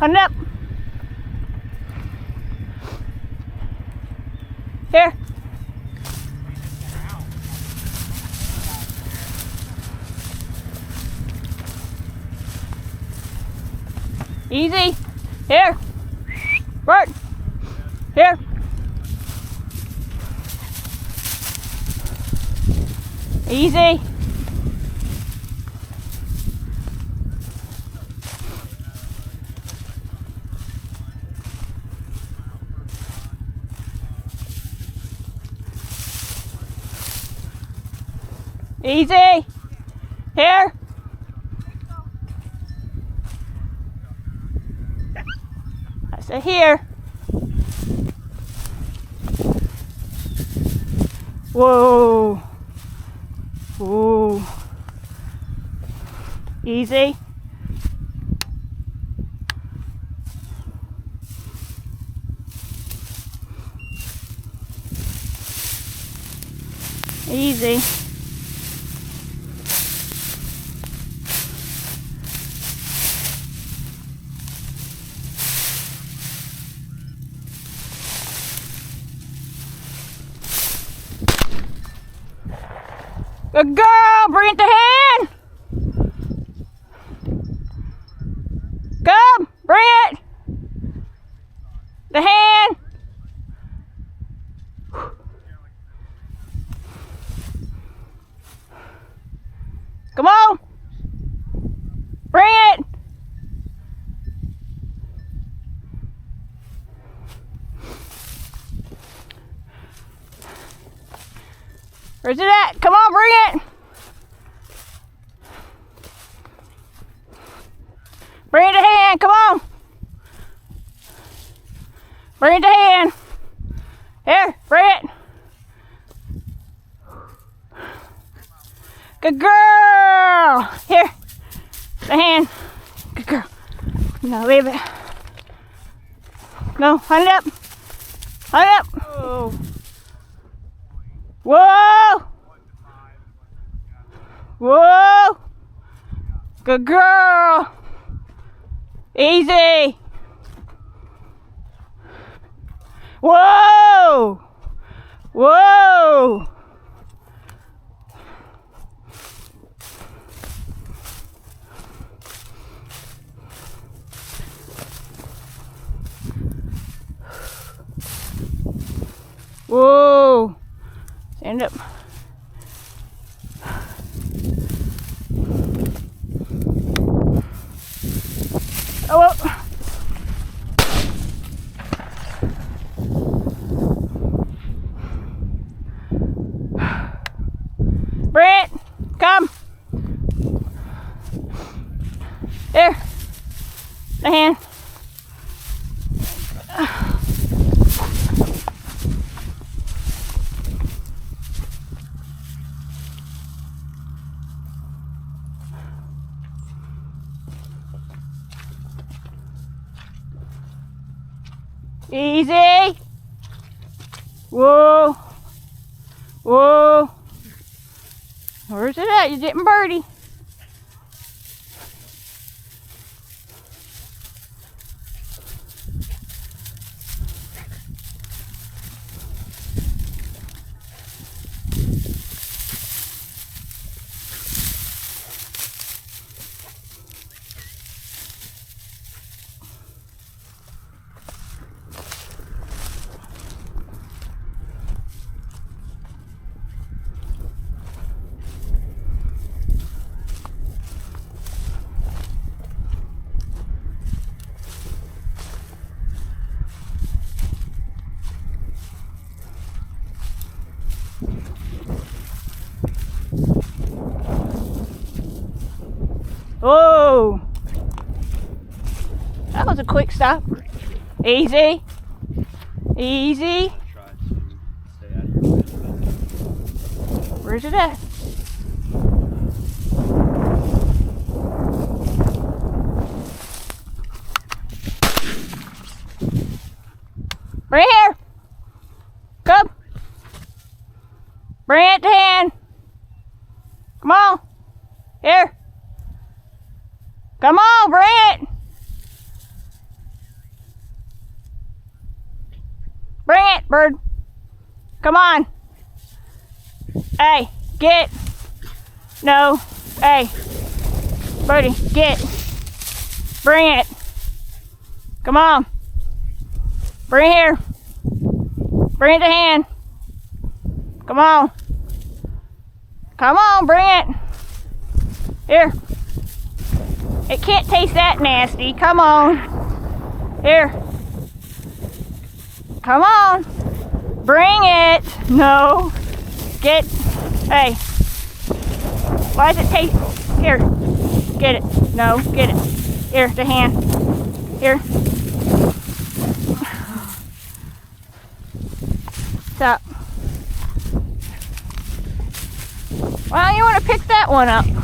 Hunt it up. Here. Easy. Here. Bert. Here. Easy. Easy. Here. I said here. Whoa. Whoa. Easy. Easy. Good girl, bring it to hand. Come, bring it. The hand. Come on. Bring it. Where's it at? Come on, bring it. Bring it to hand. Come on. Bring it to hand. Here, bring it. Good girl. Here, the hand. Good girl. Now leave it. No, hunt it up. Hunt it up. Oh. Whoa! Whoa! Good girl! Easy! Whoa! Whoa! Whoa! Stand up. Oh, well. Brent, come. There. The hand. Easy. Whoa. Whoa. Where's it at? You're getting birdie. Oh, that was a quick stop. Easy, easy. Where's it at? Right here. Come. Bring it to hand. Come on. Here. Come on, bring it. Bring it, bird. Come on. Hey, get. No. Hey. Birdie, get. Bring it. Come on. Bring it here. Bring it to hand. Come on. Come on, bring it. Here. It can't taste that nasty. Come on. Here. Come on. Bring it. No. Get. Hey. Why does it taste? Here. Get it. No. Get it. Here, the hand. Here. Stop. Well, you want to pick that one up.